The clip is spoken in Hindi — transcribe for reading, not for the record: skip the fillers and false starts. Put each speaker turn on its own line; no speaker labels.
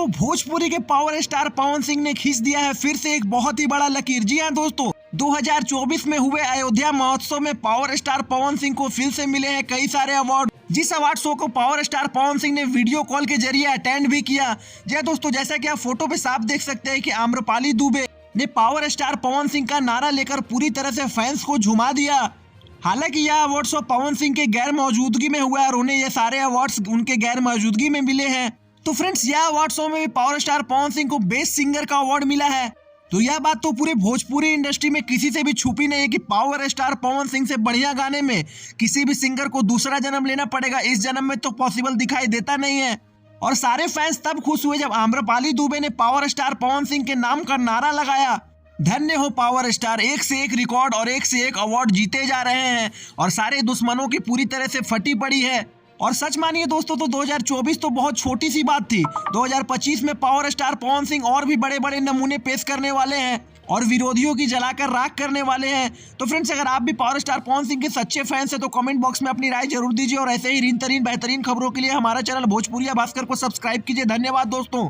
दोस्तों भोजपुरी के पावर स्टार पवन सिंह ने खींच दिया है फिर से एक बहुत ही बड़ा लकीर। जी हाँ दोस्तों, 2024 में हुए अयोध्या महोत्सव में पावर स्टार पवन सिंह को फिर से मिले हैं कई सारे अवार्ड। जिस अवार्ड शो को पावर स्टार पवन सिंह ने वीडियो कॉल के जरिए अटेंड भी किया। जी हाँ दोस्तों, जैसा कि आप फोटो पे साफ देख सकते हैं कि आम्रपाली दुबे ने पावर स्टार पवन सिंह का नारा लेकर पूरी तरह से फैंस को झुमा दिया। हालांकि यह अवार्ड शो पवन सिंह के गैर मौजूदगी में हुआ है और उन्हें ये सारे अवार्ड्स उनके गैर मौजूदगी में मिले हैं। तो फ्रेंड्स, यह अवार्ड शो में भी पावर स्टार पवन सिंह को बेस्ट सिंगर का अवार्ड मिला है। तो यह बात तो पूरे भोजपुरी इंडस्ट्री में किसी से भी छुपी नहीं है कि पावर स्टार पवन सिंह से बढ़िया गाने में किसी भी सिंगर को दूसरा जन्म लेना पड़ेगा। इस जन्म में तो पॉसिबल दिखाई देता नहीं है। और सारे फैंस तब खुश हुए जब आम्रपाली दुबे ने पावर स्टार पवन सिंह के नाम का नारा लगाया। धन्य हो पावर स्टार, एक से एक रिकॉर्ड और एक से एक अवार्ड जीते जा रहे हैं और सारे दुश्मनों की पूरी तरह से फटी पड़ी है। और सच मानिए दोस्तों, तो 2024 तो बहुत छोटी सी बात थी। 2025 में पावर स्टार पवन सिंह और भी बड़े बड़े नमूने पेश करने वाले हैं और विरोधियों की जलाकर राख करने वाले हैं। तो फ्रेंड्स, अगर आप भी पावर स्टार पवन सिंह के सच्चे फैंस हैं तो कमेंट बॉक्स में अपनी राय जरूर दीजिए और ऐसे ही बेहतरीन खबरों के लिए हमारा चैनल भोजपुरिया भास्कर को सब्सक्राइब कीजिए। धन्यवाद दोस्तों।